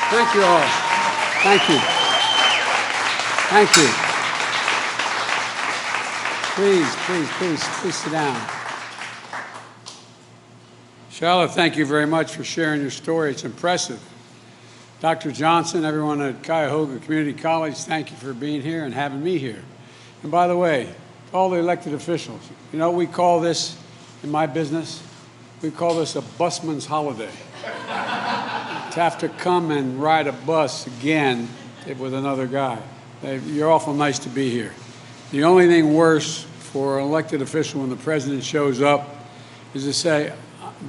Thank you all. Thank you. Thank you. Please sit down. Charlotte, thank you very much for sharing your story. It's impressive. Dr. Johnson, everyone at Cuyahoga Community College, thank you for being here and having me here. And by the way, all the elected officials, you know, we call this, in my business, we call this a busman's holiday. To have to come and ride a bus again with another guy. You're awful nice to be here. The only thing worse for an elected official when the president shows up is to say,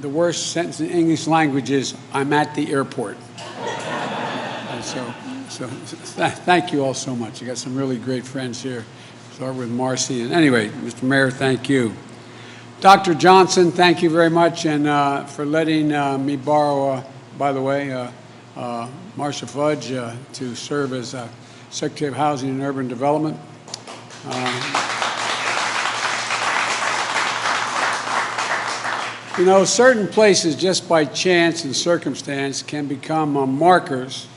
the worst sentence in English language is, I'm at the airport. So thank you all so much. You got some really great friends here. Start with Marcy. And anyway, Mr. Mayor, thank you. Dr. Johnson, thank you very much and for letting me borrow, by the way, Marcia Fudge to serve as Secretary of Housing and Urban Development. You know, certain places, just by chance and circumstance, can become markers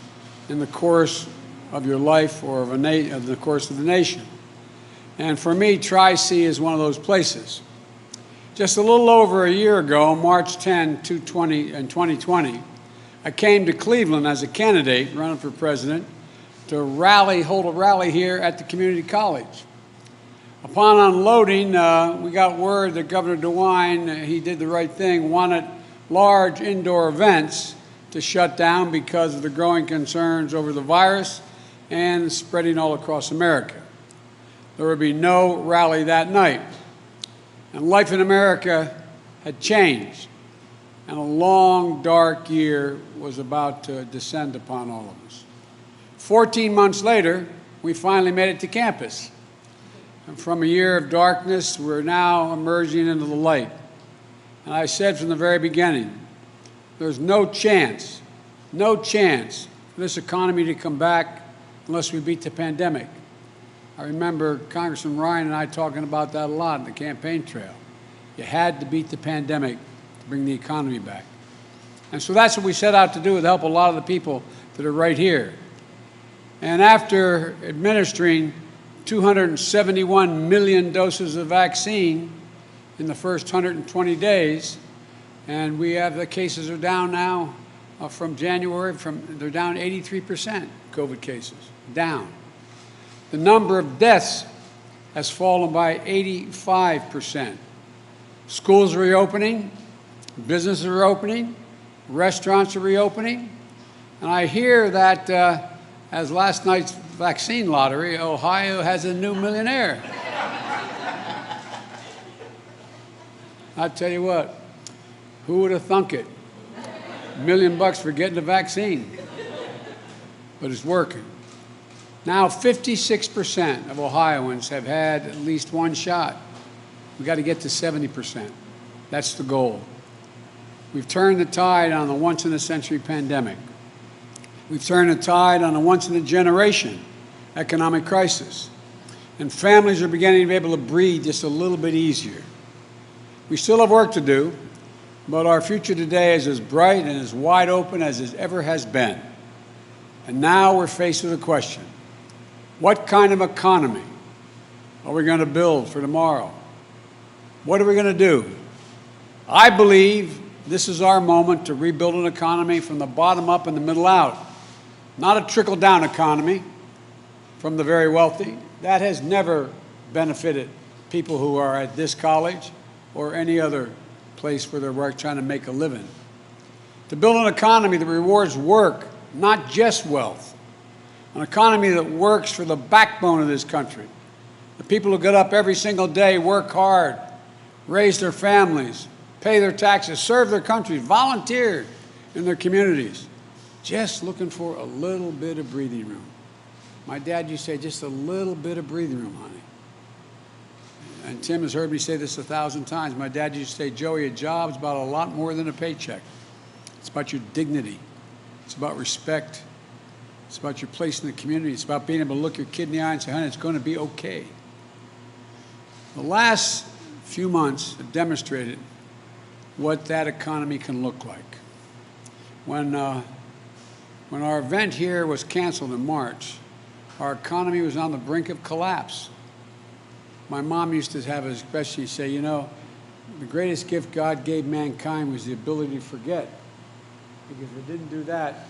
in the course of your life or of the course of the nation. And for me, Tri-C is one of those places. Just a little over a year ago, March 10, 2020, I came to Cleveland as a candidate running for president to hold a rally here at the community college. Upon unloading, we got word that Governor DeWine, he did the right thing, wanted large indoor events to shut down because of the growing concerns over the virus and spreading all across America. There would be no rally that night. And life in America had changed, and a long, dark year was about to descend upon all of us. 14 months later, we finally made it to campus. And from a year of darkness, we're now emerging into the light. And I said from the very beginning, there's no chance for this economy to come back unless we beat the pandemic. I remember Congressman Ryan and I talking about that a lot in the campaign trail. You had to beat the pandemic to bring the economy back. And so that's what we set out to do, to help a lot of the people that are right here. And after administering 271 million doses of vaccine in the first 120 days, and we have the cases are down now from January, they're down 83%, COVID cases, down. The number of deaths has fallen by 85%. Schools are reopening, businesses are opening, restaurants are reopening, and I hear that as last night's vaccine lottery, Ohio has a new millionaire. I'll tell you what, who would have thunk it? $1 million for getting the vaccine. But it's working. Now 56% of Ohioans have had at least one shot. We've got to get to 70%. That's the goal. We've turned the tide on the once-in-a-century pandemic. We've turned the tide on a once-in-a-generation economic crisis. And families are beginning to be able to breathe just a little bit easier. We still have work to do, but our future today is as bright and as wide open as it ever has been. And now we're faced with a question. What kind of economy are we going to build for tomorrow? What are we going to do? I believe this is our moment to rebuild an economy from the bottom up and the middle out. Not a trickle-down economy from the very wealthy. That has never benefited people who are at this college or any other place where they're trying to make a living. To build an economy that rewards work, not just wealth. An economy that works for the backbone of this country. The people who get up every single day, work hard, raise their families, pay their taxes, serve their country, volunteer in their communities, just looking for a little bit of breathing room. My dad used to say, just a little bit of breathing room, honey. And Tim has heard me say this 1,000 times. My dad used to say, Joey, a job's about a lot more than a paycheck. It's about your dignity. It's about respect. It's about your place in the community. It's about being able to look your kid in the eye and say, honey, it's going to be okay. The last few months have demonstrated what that economy can look like. When When our event here was canceled in March, our economy was on the brink of collapse. My mom used to have an expression, say, you know, the greatest gift God gave mankind was the ability to forget. Because if it didn't do that,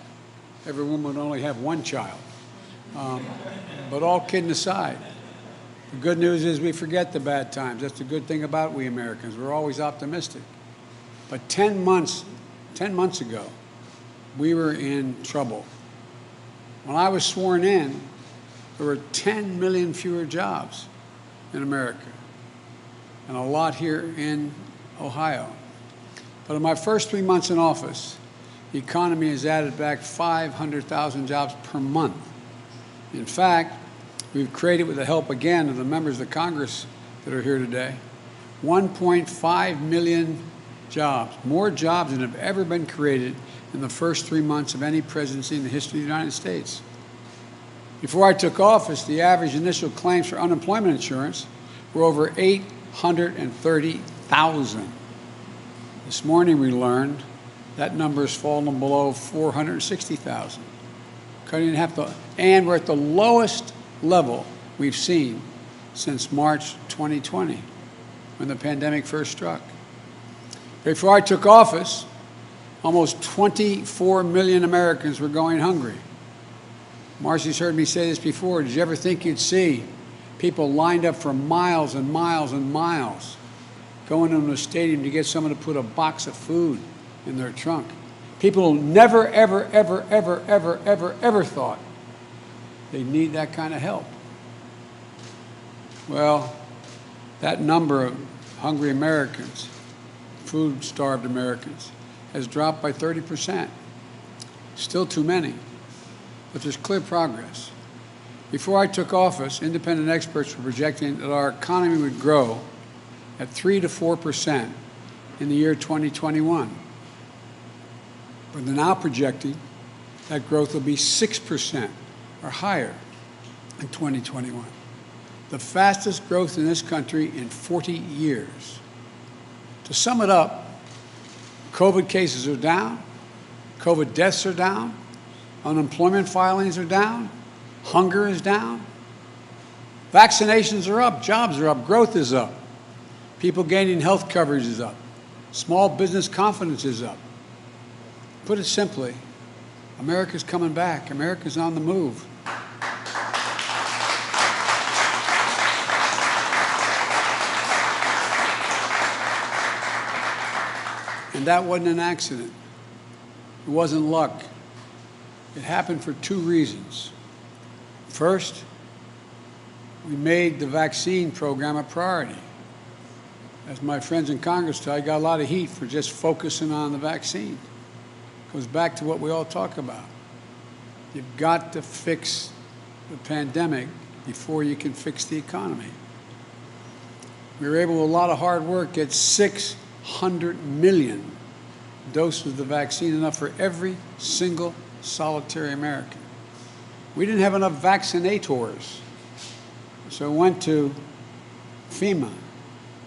every woman would only have one child. But all kidding aside, the good news is we forget the bad times. That's the good thing about we Americans. We're always optimistic. But 10 months ago, we were in trouble. When I was sworn in, there were 10 million fewer jobs in America, and a lot here in Ohio. But in my first 3 months in office, the economy has added back 500,000 jobs per month. In fact, we've created, with the help again of the members of the Congress that are here today, 1.5 million jobs, more jobs than have ever been created in the first 3 months of any presidency in the history of the United States. Before I took office, the average initial claims for unemployment insurance were over 830,000. This morning we learned that number has fallen below 460,000, cutting in half, and we're at the lowest level we've seen since March 2020, when the pandemic first struck. Before I took office, almost 24 million Americans were going hungry. Marcy's heard me say this before. Did you ever think you'd see people lined up for miles and miles and miles going into a stadium to get someone to put a box of food in their trunk? People who never, ever, ever, ever, ever, ever, ever thought they'd need that kind of help. Well, that number of hungry Americans, food-starved Americans, has dropped by 30%. Still too many, but there's clear progress. Before I took office, independent experts were projecting that our economy would grow at 3 to 4% in the year 2021. But they're now projecting that growth will be 6% or higher in 2021. The fastest growth in this country in 40 years. To sum it up, COVID cases are down, COVID deaths are down, unemployment filings are down, hunger is down, vaccinations are up, jobs are up, growth is up, people gaining health coverage is up, small business confidence is up. Put it simply, America's coming back, America's on the move. And that wasn't an accident. It wasn't luck. It happened for two reasons. First, we made the vaccine program a priority. As my friends in Congress tell, I got a lot of heat for just focusing on the vaccine. It goes back to what we all talk about. You've got to fix the pandemic before you can fix the economy. We were able, with a lot of hard work, get 600 million doses of the vaccine, enough for every single solitary American. We didn't have enough vaccinators, so we went to FEMA,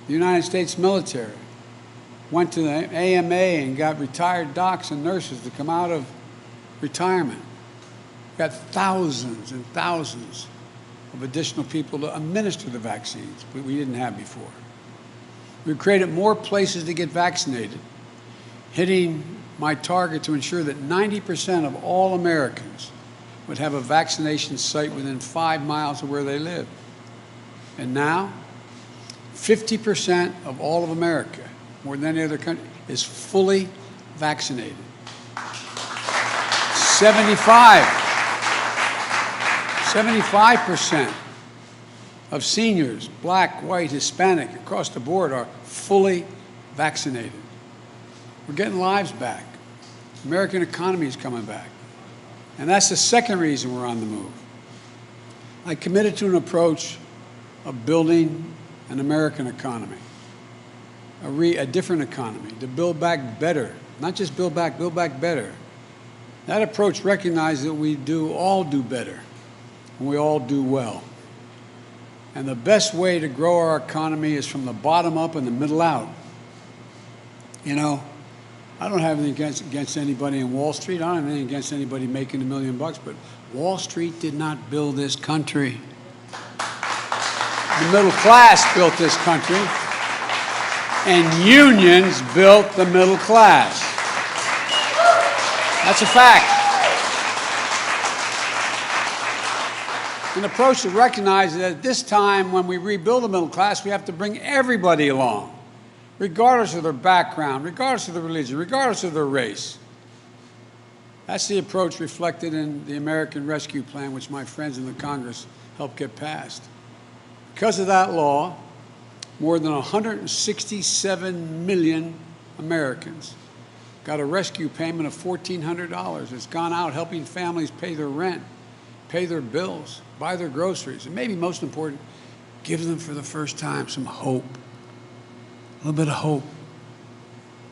the United States military, went to the AMA and got retired docs and nurses to come out of retirement. Got thousands and thousands of additional people to administer the vaccines, but we didn't have before. We created more places to get vaccinated, hitting my target to ensure that 90% of all Americans would have a vaccination site within 5 miles of where they live. And now, 50% of all of America, more than any other country, is fully vaccinated. 75% of seniors, black, white, Hispanic, across the board, are fully vaccinated. We're getting lives back. The American economy is coming back. And that's the second reason we're on the move. I committed to an approach of building an American economy, a different economy, to build back better, not just build back better. That approach recognizes that we all do better, and we all do well. And the best way to grow our economy is from the bottom up and the middle out. You know, I don't have anything against anybody in Wall Street. I don't have anything against anybody making $1 million, but Wall Street did not build this country. The middle class built this country, and unions built the middle class. That's a fact. An approach that recognizes that at this time, when we rebuild the middle class, we have to bring everybody along, regardless of their background, regardless of their religion, regardless of their race. That's the approach reflected in the American Rescue Plan, which my friends in the Congress helped get passed. Because of that law, more than 167 million Americans got a rescue payment of $1,400. It's gone out helping families pay their rent, pay their bills, buy their groceries, and maybe most important, give them for the first time some hope. A little bit of hope.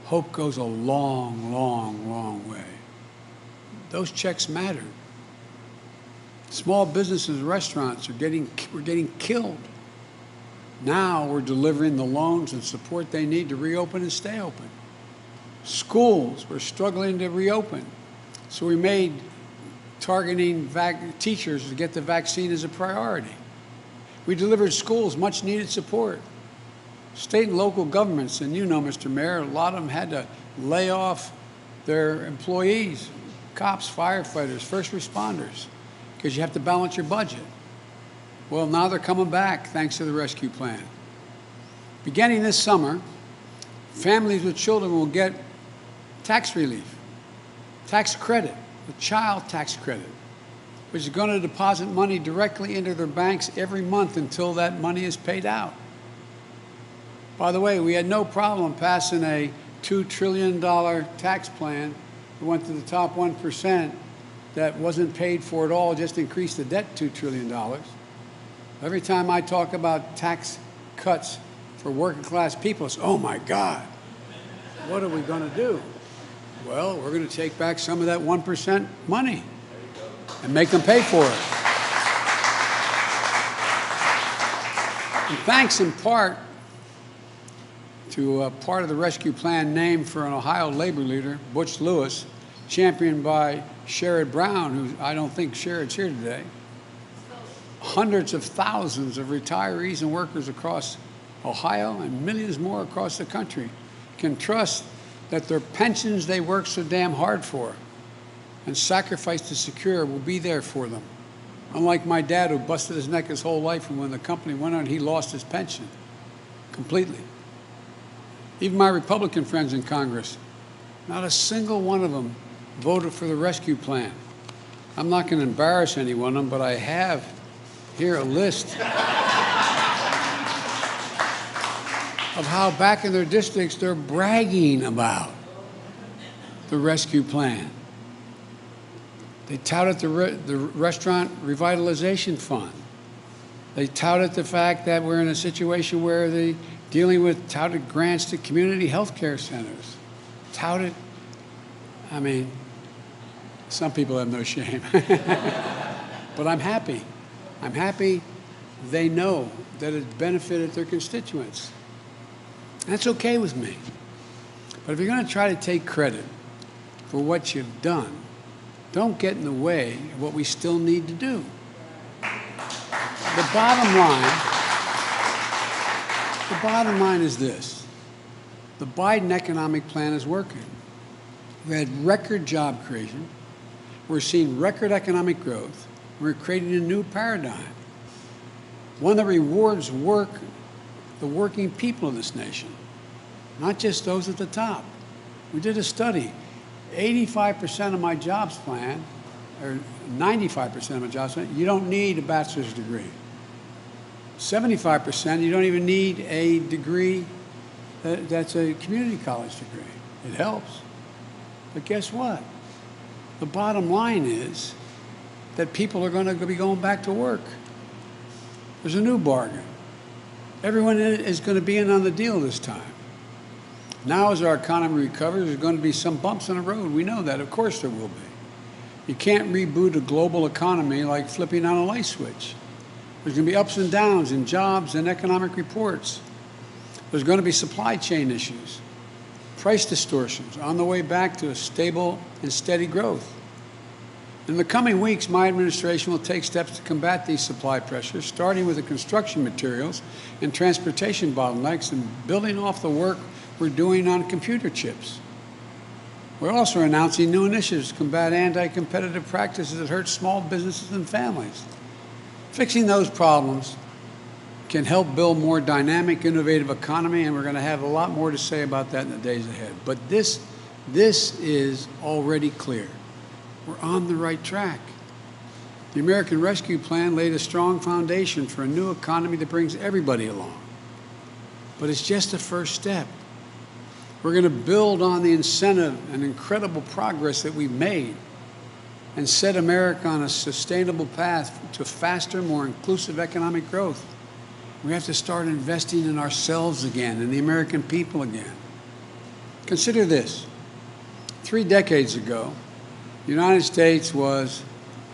Hope goes a long, long, long way. Those checks matter. Small businesses and restaurants were getting killed. Now we're delivering the loans and support they need to reopen and stay open. Schools were struggling to reopen, so we made targeting teachers to get the vaccine as a priority. We delivered schools much needed support. State and local governments, and you know, Mr. Mayor, a lot of them had to lay off their employees, cops, firefighters, first responders, because you have to balance your budget. Well, now they're coming back thanks to the rescue plan. Beginning this summer, families with children will get tax relief, tax credit, a child tax credit, which is going to deposit money directly into their banks every month until that money is paid out. By the way, we had no problem passing a $2 trillion tax plan that went to the top 1% that wasn't paid for at all, just increased the debt $2 trillion. Every time I talk about tax cuts for working class people, it's, oh my God, what are we going to do? Well, we're going to take back some of that 1% money and make them pay for it. And thanks in part to a part of the rescue plan named for an Ohio labor leader, Butch Lewis, championed by Sherrod Brown, who I don't think Sherrod's here today. Hundreds of thousands of retirees and workers across Ohio and millions more across the country can trust that their pensions they work so damn hard for and sacrificed to secure will be there for them. Unlike my dad, who busted his neck his whole life, and when the company went on, he lost his pension completely. Even my Republican friends in Congress, not a single one of them voted for the rescue plan. I'm not going to embarrass any one of them, but I have here a list of how back in their districts they're bragging about the rescue plan. They touted the Restaurant Revitalization Fund. They touted the fact that we're in a situation where they're dealing with touted grants to community health care centers. Touted, I mean, some people have no shame. But I'm happy. I'm happy they know that it benefited their constituents. That's okay with me. But if you're going to try to take credit for what you've done, don't get in the way of what we still need to do. The bottom line is this. The Biden economic plan is working. We had record job creation. We're seeing record economic growth. We're creating a new paradigm, one that rewards work, the working people in this nation, not just those at the top. We did a study. 85% of my jobs plan, or 95% of my jobs plan, you don't need a bachelor's degree. 75%, you don't even need a degree that's a community college degree. It helps. But guess what? The bottom line is that people are going to be going back to work. There's a new bargain. Everyone is going to be in on the deal this time. Now, as our economy recovers, there's going to be some bumps in the road. We know that. Of course there will be. You can't reboot a global economy like flipping on a light switch. There's going to be ups and downs in jobs and economic reports. There's going to be supply chain issues. price distortions on the way back to a stable and steady growth. In the coming weeks, my administration will take steps to combat these supply pressures, starting with the construction materials and transportation bottlenecks and building off the work we're doing on computer chips. We're also announcing new initiatives to combat anti-competitive practices that hurt small businesses and families. Fixing those problems can help build a more dynamic, innovative economy, and we're going to have a lot more to say about that in the days ahead. But this is already clear. We're on the right track. The American Rescue Plan laid a strong foundation for a new economy that brings everybody along. But it's just a first step. We're going to build on the incentive and incredible progress that we've made and set America on a sustainable path to faster, more inclusive economic growth. We have to start investing in ourselves again, in the American people again. Consider this. 3 decades ago, the United States was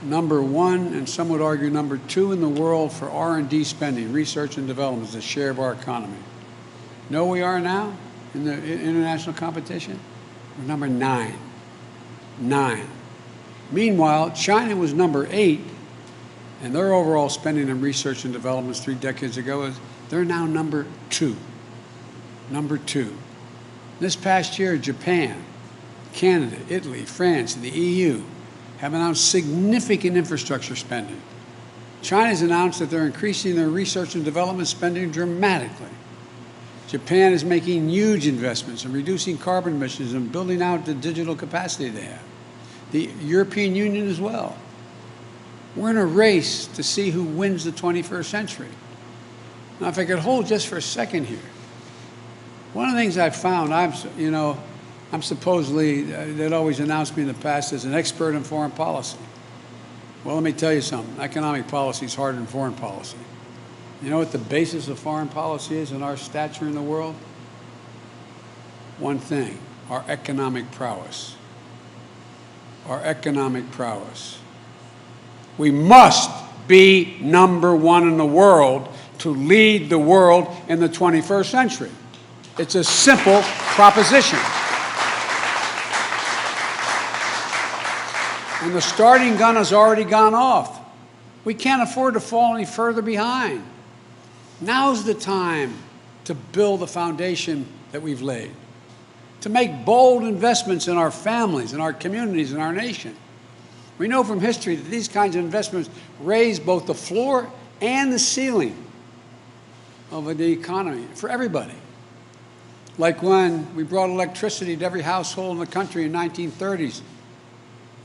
number 1, and some would argue number 2 in the world for R&D spending, research and development, as a share of our economy. You know where we are now in the international competition? We're number 9. 9. Meanwhile, China was number 8, and their overall spending on research and development 3 decades ago, they're now number 2. Number 2. This past year, Japan, Canada, Italy, France, and the EU have announced significant infrastructure spending. China's announced that they're increasing their research and development spending dramatically. Japan is making huge investments in reducing carbon emissions and building out the digital capacity they have. The European Union as well. We're in a race to see who wins the 21st century. Now, if I could hold just for a second here, one of the things I've found, I'm supposedly, they'd always announced me in the past as an expert in foreign policy. Well, let me tell you something. Economic policy is harder than foreign policy. You know what the basis of foreign policy is in our stature in the world? One thing, our economic prowess. Our economic prowess. We must be number 1 in the world to lead the world in the 21st century. It's a simple proposition. And the starting gun has already gone off. We can't afford to fall any further behind. Now's the time to build the foundation that we've laid, to make bold investments in our families, in our communities, in our nation. We know from history that these kinds of investments raise both the floor and the ceiling of the economy for everybody. Like when we brought electricity to every household in the country in the 1930s,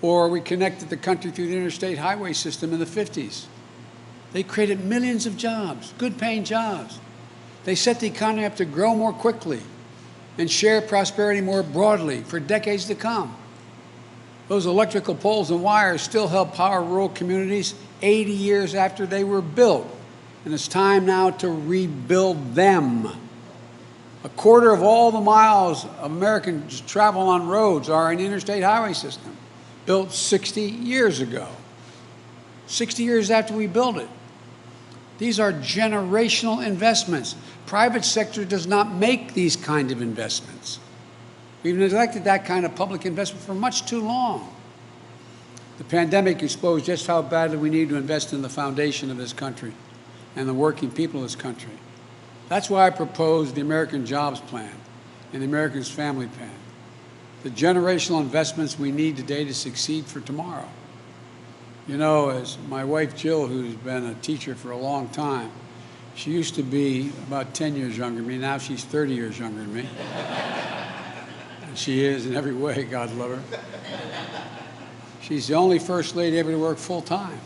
or we connected the country through the interstate highway system in the 50s. They created millions of jobs, good-paying jobs. They set the economy up to grow more quickly and share prosperity more broadly for decades to come. Those electrical poles and wires still help power rural communities 80 years after they were built, and it's time now to rebuild them. 1/4 of all the miles of Americans travel on roads are in the interstate highway system, built 60 years ago, 60 years after we built it. These are generational investments. Private sector does not make these kind of investments. We've neglected that kind of public investment for much too long. The pandemic exposed just how badly we need to invest in the foundation of this country and the working people of this country. That's why I proposed the American Jobs Plan and the Americans Family Plan, the generational investments we need today to succeed for tomorrow. You know, as my wife Jill, who's been a teacher for a long time, she used to be about 10 years younger than me. Now she's 30 years younger than me. And she is in every way, God love her. She's the only first lady ever to work full-time.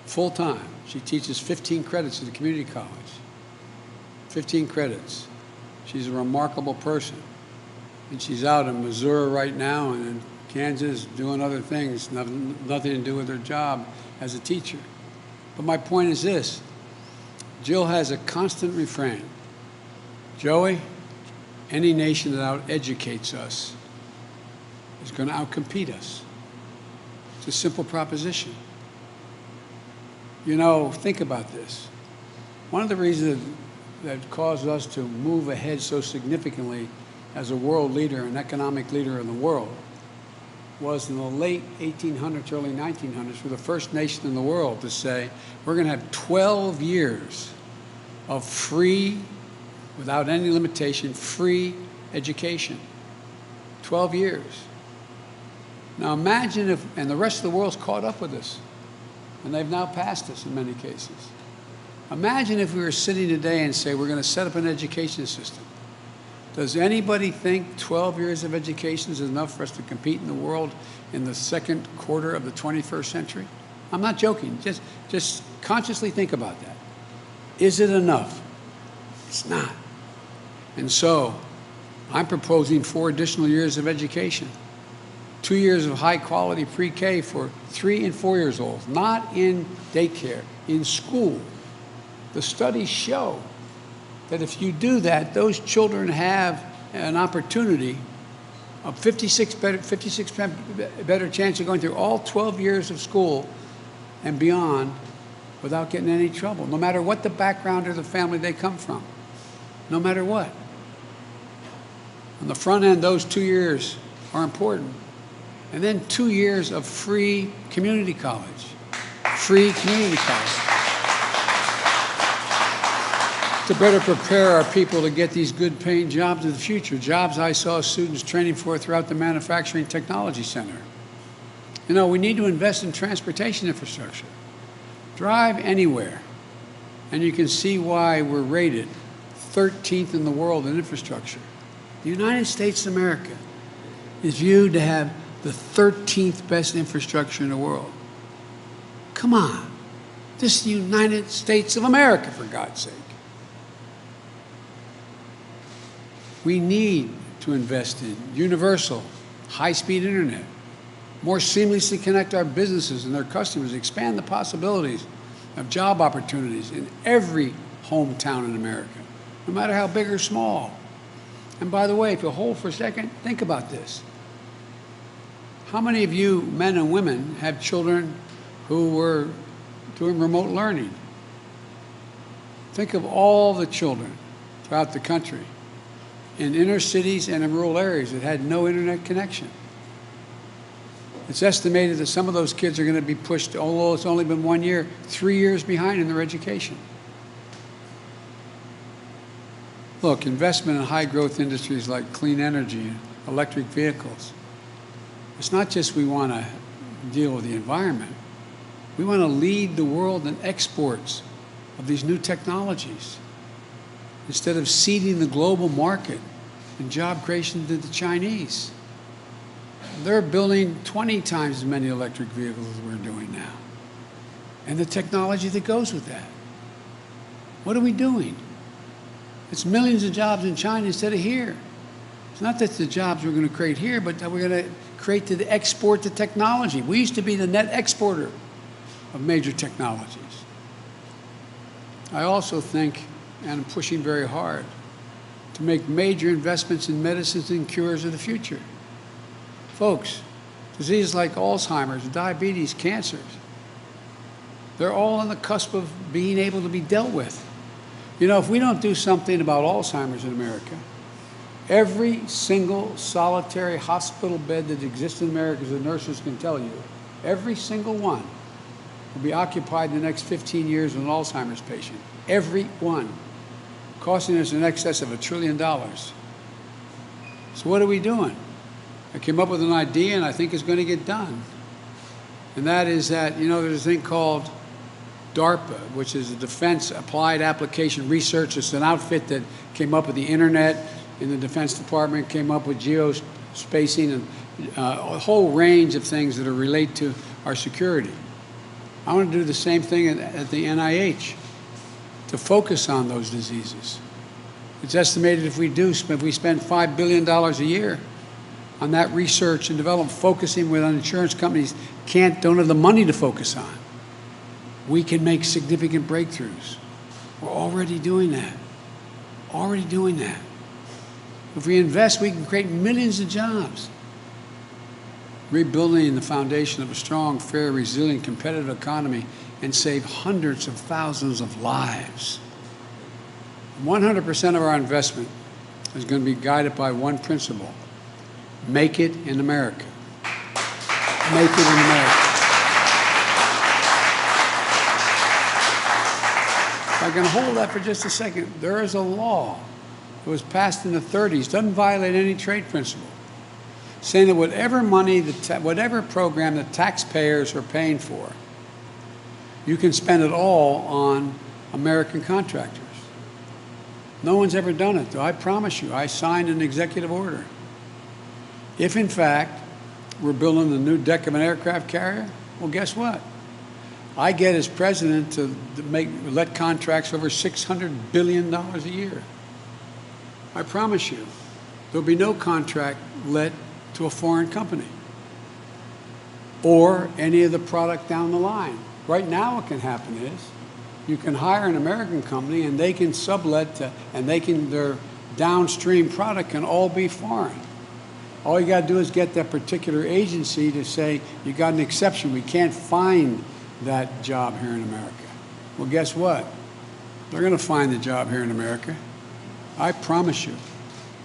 Full-time. She teaches 15 credits at the community college. 15 credits. She's a remarkable person. And she's out in Missouri right now and in Kansas doing other things, nothing to do with her job as a teacher. But my point is this. Jill has a constant refrain. Joey, any nation that out-educates us is going to outcompete us. It's a simple proposition. You know, think about this. One of the reasons that caused us to move ahead so significantly as a world leader, an economic leader in the world, was in the late 1800s, early 1900s, we're the first nation in the world to say, we're going to have 12 years of free, without any limitation, free education. 12 years. Now imagine if, and the rest of the world's caught up with us, and they've now passed us in many cases. Imagine if we were sitting today and say, we're going to set up an education system. Does anybody think 12 years of education is enough for us to compete in the world in the second quarter of the 21st century? I'm not joking. Just consciously think about that. Is it enough? It's not. And so I'm proposing 4 additional years of education. 2 years of high-quality pre-K for 3 and 4 years old, not in daycare, in school. The studies show that if you do that, those children have an opportunity, a 56% better chance of going through all 12 years of school and beyond without getting in any trouble, no matter what the background or the family they come from, no matter what. On the front end, those 2 years are important. And then 2 years of free community college. Free community college. To better prepare our people to get these good paying jobs of the future, jobs I saw students training for throughout the Manufacturing Technology Center. You know, we need to invest in transportation infrastructure. Drive anywhere, and you can see why we're rated 13th in the world in infrastructure. The United States of America is viewed to have the 13th best infrastructure in the world. Come on. This is the United States of America, for God's sake. We need to invest in universal, high-speed internet, more seamlessly connect our businesses and their customers, expand the possibilities of job opportunities in every hometown in America, no matter how big or small. And by the way, if you'll hold for a second, think about this. How many of you, men and women, have children who were doing remote learning? Think of all the children throughout the country in inner cities and in rural areas that had no internet connection. It's estimated that some of those kids are going to be pushed, although it's only been 1 year, 3 years behind in their education. Look, investment in high-growth industries like clean energy and electric vehicles. It's not just we want to deal with the environment. We want to lead the world in exports of these new technologies instead of ceding the global market and job creation to the Chinese. They're building 20 times as many electric vehicles as we're doing now. And the technology that goes with that. What are we doing? It's millions of jobs in China instead of here. It's not that the jobs we're going to create here, but that we're going to create to export the technology. We used to be the net exporter of major technologies. I also think, and I'm pushing very hard, to make major investments in medicines and cures of the future. Folks, diseases like Alzheimer's, diabetes, cancers, they're all on the cusp of being able to be dealt with. You know, if we don't do something about Alzheimer's in America, every single solitary hospital bed that exists in America, as the nurses can tell you, every single one will be occupied in the next 15 years with an Alzheimer's patient. Every one. Costing us in excess of $1 trillion. So what are we doing? I came up with an idea, and I think it's going to get done. And that is that, you know, there's a thing called DARPA, which is the Defense Applied Application Research. It's an outfit that came up with the internet in the Defense Department, came up with geospacing and a whole range of things that are relate to our security. I want to do the same thing at the NIH to focus on those diseases. It's estimated if we spend $5 billion a year on that research and development, focusing with insurance companies don't have the money to focus on. We can make significant breakthroughs. We're already doing that. Already doing that. If we invest, we can create millions of jobs. Rebuilding the foundation of a strong, fair, resilient, competitive economy and save hundreds of thousands of lives. 100% of our investment is going to be guided by one principle: make it in America. Make it in America. If I can hold that for just a second, there is a law that was passed in the 30s, doesn't violate any trade principle, saying that whatever money, whatever program the taxpayers are paying for, you can spend it all on American contractors. No one's ever done it, though. I promise you, I signed an executive order. If, in fact, we're building the new deck of an aircraft carrier, well, guess what? I get as president to let contracts over $600 billion a year. I promise you, there'll be no contract let to a foreign company or any of the product down the line. Right now what can happen is you can hire an American company and they can sublet and their downstream product can all be foreign. All you got to do is get that particular agency to say, you got an exception, we can't find that job here in America. Well, guess what? They're going to find the job here in America. I promise you,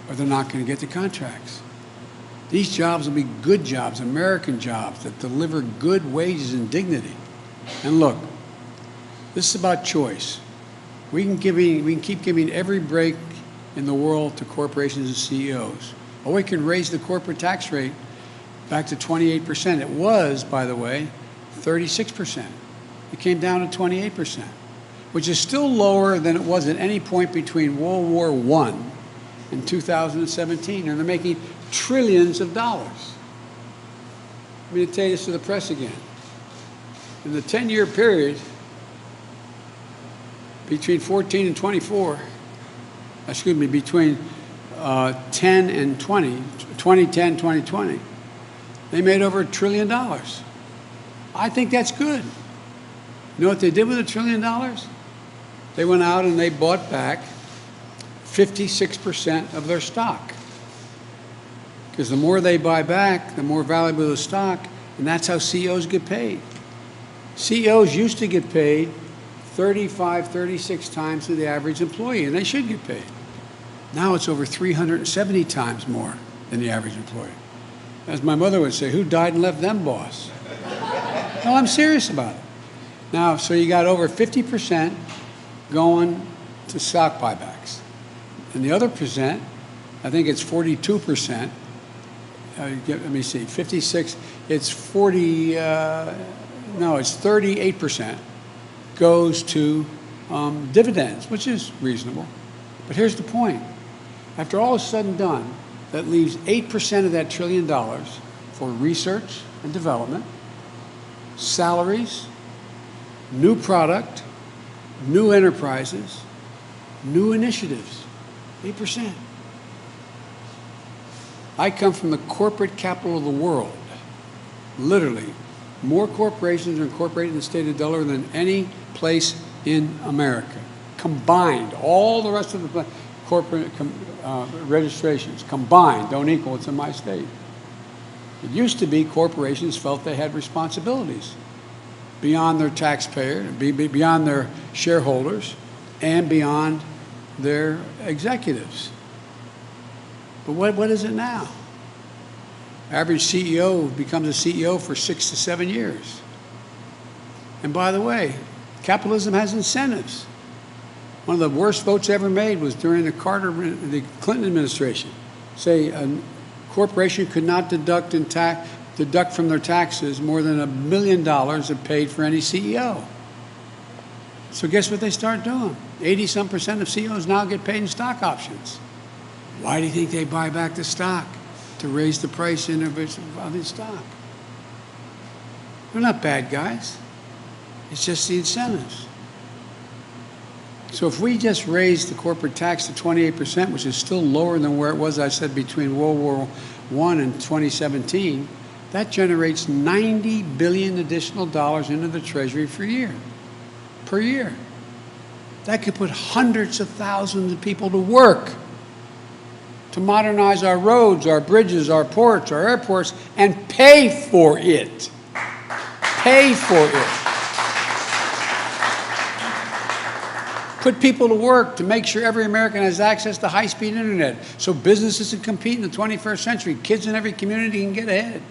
or they're not going to get the contracts. These jobs will be good jobs, American jobs that deliver good wages and dignity. And look, this is about choice. We can keep giving every break in the world to corporations and CEOs. Or we can raise the corporate tax rate back to 28%. It was, by the way, 36%. It came down to 28%, which is still lower than it was at any point between World War I and 2017. And they're making trillions of dollars. Let me tell you this to the press again. In the 10-year period between 14 and 24, between 10 and 2010, 2020, they made over $1 trillion. I think that's good. You know what they did with $1 trillion? They went out and they bought back 56% of their stock. Because the more they buy back, the more valuable the stock, and that's how CEOs get paid. CEOs used to get paid 35, 36 times to the average employee, and they should get paid. Now it's over 370 times more than the average employee. As my mother would say, who died and left them boss? No, I'm serious about it. Now, so you got over 50% going to stock buybacks. And the other percent, I think it's 42%. Let me see, 56, it's 38% goes to dividends, which is reasonable. But here's the point. After all is said and done, that leaves 8% of that $1 trillion for research and development, salaries, new product, new enterprises, new initiatives. 8%. I come from the corporate capital of the world. Literally, more corporations are incorporated in the state of Delaware than any place in America. Combined, all the rest of the corporate registrations combined don't equal what's in my state. It used to be corporations felt they had responsibilities beyond their taxpayer, beyond their shareholders, and beyond their executives. But what is it now? Average CEO becomes a CEO for 6 to 7 years. And by the way, capitalism has incentives. One of the worst votes ever made was during the Clinton administration. Say a corporation could not deduct from their taxes more than $1 million it paid for any CEO. So guess what they start doing? 80-some% of CEOs now get paid in stock options. Why do you think they buy back the stock? To raise the price of the stock. They're not bad guys. It's just the incentives. So if we just raise the corporate tax to 28%, which is still lower than where it was, I said, between World War I and 2017, that generates $90 billion additional dollars into the Treasury per year. That could put hundreds of thousands of people to work to modernize our roads, our bridges, our ports, our airports, and pay for it. Pay for it. Put people to work to make sure every American has access to high-speed internet so businesses can compete in the 21st century. Kids in every community can get ahead.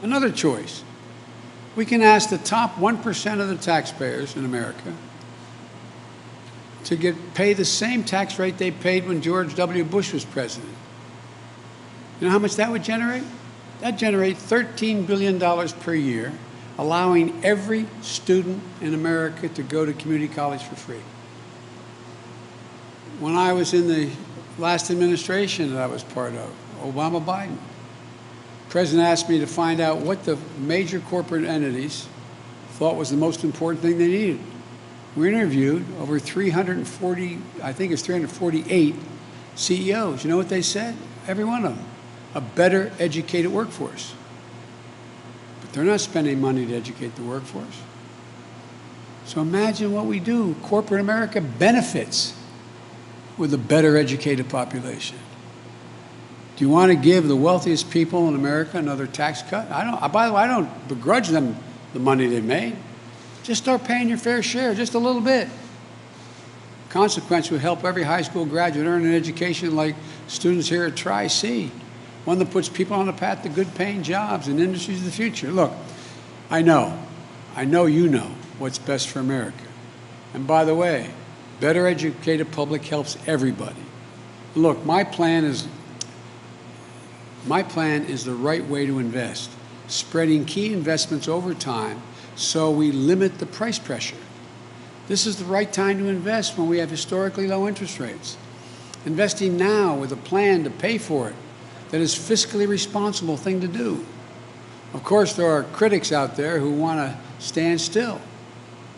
Another choice. We can ask the top 1% of the taxpayers in America to pay the same tax rate they paid when George W. Bush was president. You know how much that would generate? That'd generate $13 billion per year, allowing every student in America to go to community college for free. When I was in the last administration that I was part of, Obama-Biden, the president asked me to find out what the major corporate entities thought was the most important thing they needed. We interviewed over 340, I think it's 348 CEOs. You know what they said? Every one of them. A better educated workforce. But they're not spending money to educate the workforce. So imagine what we do. Corporate America benefits with a better educated population. Do you want to give the wealthiest people in America another tax cut? By the way, I don't begrudge them the money they made. Just start paying your fair share, just a little bit. Consequence would help every high school graduate earn an education like students here at Tri-C, one that puts people on the path to good paying jobs and industries of the future. Look, I know you know what's best for America. And by the way, better educated public helps everybody. Look, my plan is the right way to invest, spreading key investments over time so we limit the price pressure. This is the right time to invest when we have historically low interest rates. Investing now with a plan to pay for it, that is fiscally responsible thing to do. Of course, there are critics out there who want to stand still.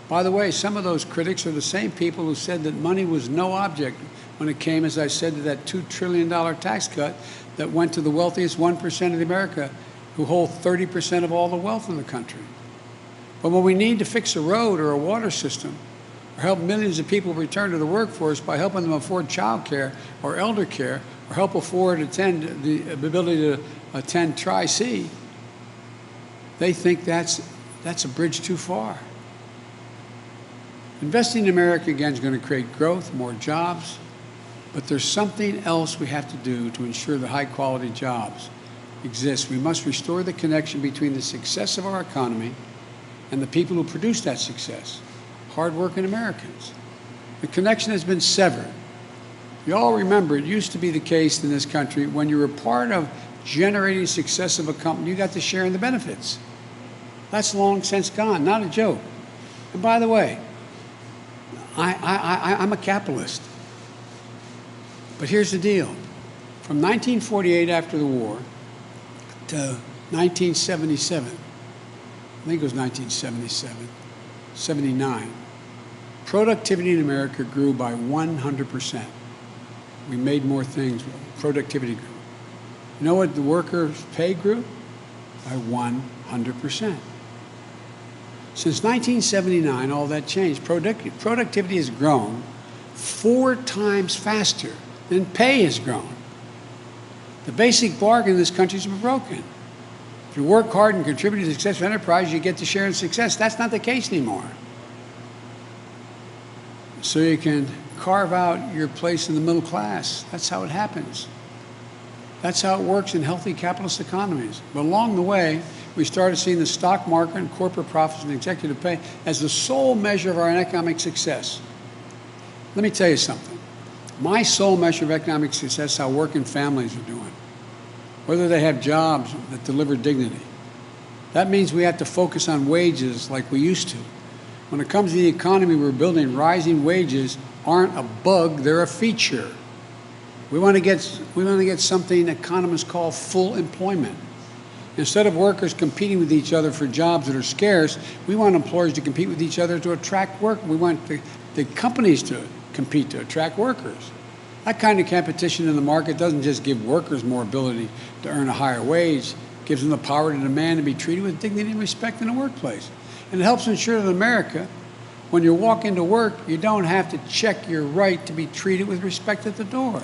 By the way, some of those critics are the same people who said that money was no object when it came, as I said, to that $2 trillion tax cut that went to the wealthiest 1% of America, who hold 30% of all the wealth in the country. But when we need to fix a road or a water system, or help millions of people return to the workforce by helping them afford child care or elder care, or help afford the ability to attend Tri-C, they think that's a bridge too far. Investing in America, again, is going to create growth, more jobs, but there's something else we have to do to ensure that high-quality jobs exist. We must restore the connection between the success of our economy and the people who produce that success, hard-working Americans. The connection has been severed. You all remember, it used to be the case in this country, when you were part of generating success of a company, you got to share in the benefits. That's long since gone, not a joke. And by the way, I'm a capitalist. But here's the deal. From 1948, after the war, to 1977, I think it was 1977, 79, productivity in America grew by 100%. We made more things. Productivity grew. You know what the workers' pay grew? By 100%. Since 1979, all that changed. Productivity has grown 4 times faster than pay has grown. The basic bargain in this country has been broken. If you work hard and contribute to the success of enterprise, you get to share in success. That's not the case anymore. So you can carve out your place in the middle class. That's how it happens. That's how it works in healthy capitalist economies. But along the way, we started seeing the stock market and corporate profits and executive pay as the sole measure of our economic success. Let me tell you something. My sole measure of economic success is how working families are doing, whether they have jobs that deliver dignity. That means we have to focus on wages like we used to. When it comes to the economy we're building, rising wages aren't a bug, they're a feature. We want to get something economists call full employment. Instead of workers competing with each other for jobs that are scarce, we want employers to compete with each other to attract work. We want the companies to compete to attract workers. That kind of competition in the market doesn't just give workers more ability to earn a higher wage, it gives them the power to demand and be treated with dignity and respect in the workplace. And it helps ensure that in America, when you walk into work, you don't have to check your right to be treated with respect at the door.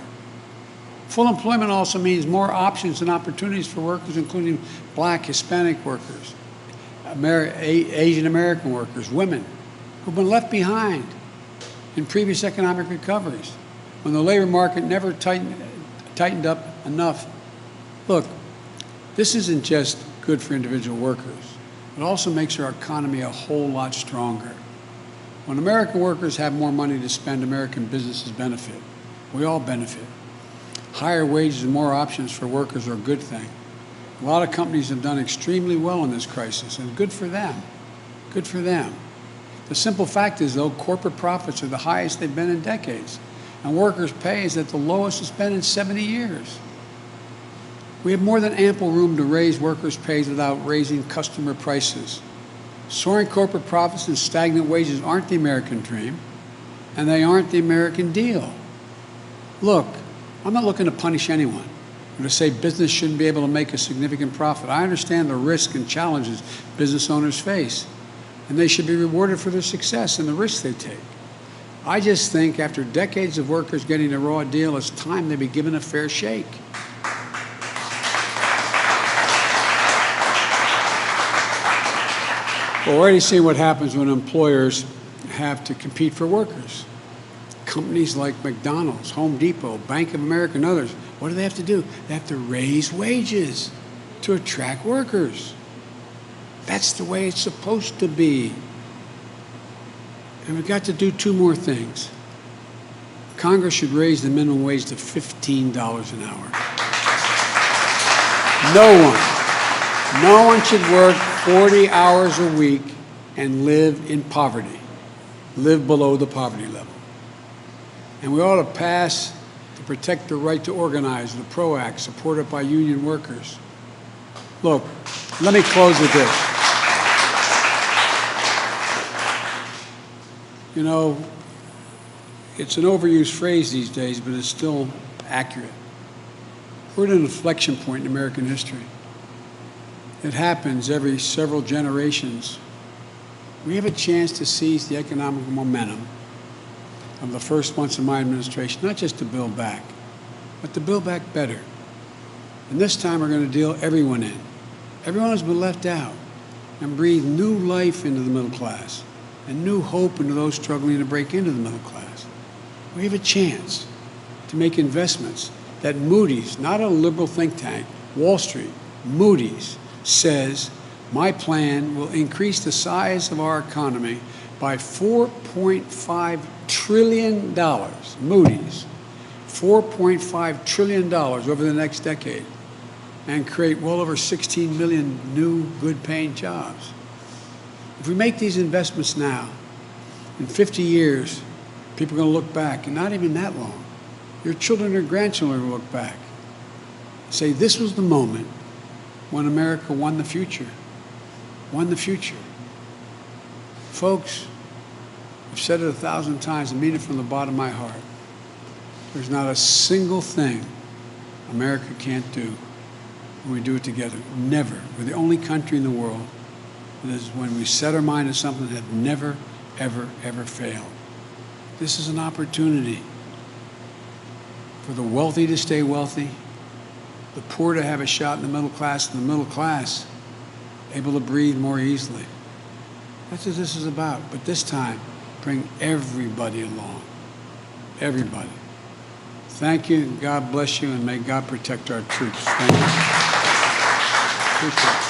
Full employment also means more options and opportunities for workers, including Black, Hispanic workers, Asian American workers, women, who've been left behind in previous economic recoveries, when the labor market never tightened up enough. Look, this isn't just good for individual workers. It also makes our economy a whole lot stronger. When American workers have more money to spend, American businesses benefit. We all benefit. Higher wages and more options for workers are a good thing. A lot of companies have done extremely well in this crisis, and good for them. Good for them. The simple fact is, though, corporate profits are the highest they've been in decades, and workers' pay is at the lowest it's been in 70 years. We have more than ample room to raise workers' pays without raising customer prices. Soaring corporate profits and stagnant wages aren't the American dream, and they aren't the American deal. Look, I'm not looking to punish anyone or to say business shouldn't be able to make a significant profit. I understand the risk and challenges business owners face, and they should be rewarded for their success and the risks they take. I just think after decades of workers getting a raw deal, it's time they be given a fair shake. We're already seeing what happens when employers have to compete for workers. Companies like McDonald's, Home Depot, Bank of America, and others, what do they have to do? They have to raise wages to attract workers. That's the way it's supposed to be. And we've got to do two more things. Congress should raise the minimum wage to $15 an hour. No one should work 40 hours a week and live in poverty, live below the poverty level. And we ought to pass to protect the right to organize, the PRO Act, supported by union workers. Look, let me close with this. You know, it's an overused phrase these days, but it's still accurate. We're at an inflection point in American history. It happens every several generations. We have a chance to seize the economic momentum of the first months of my administration, not just to build back, but to build back better. And this time we're going to deal everyone in. Everyone has been left out, and breathe new life into the middle class and new hope into those struggling to break into the middle class. We have a chance to make investments that Moody's, not a liberal think tank, Wall Street, Moody's says my plan will increase the size of our economy by $4.5 trillion. Moody's, $4.5 trillion over the next decade, and create well over 16 million new good-paying jobs. If we make these investments now, in 50 years, people are going to look back, and not even that long. Your children or grandchildren will look back and say, this was the moment when America won the future. Won the future. Folks, I've said it 1,000 times and mean it from the bottom of my heart. There's not a single thing America can't do when we do it together. Never. We're the only country in the world that is, when we set our mind to something, that never, ever, ever failed. This is an opportunity for the wealthy to stay wealthy, the poor to have a shot in the middle class, and the middle class able to breathe more easily. That's what this is about. But this time, bring everybody along. Everybody. Thank you, God bless you, and may God protect our troops. Thank you. Appreciate it.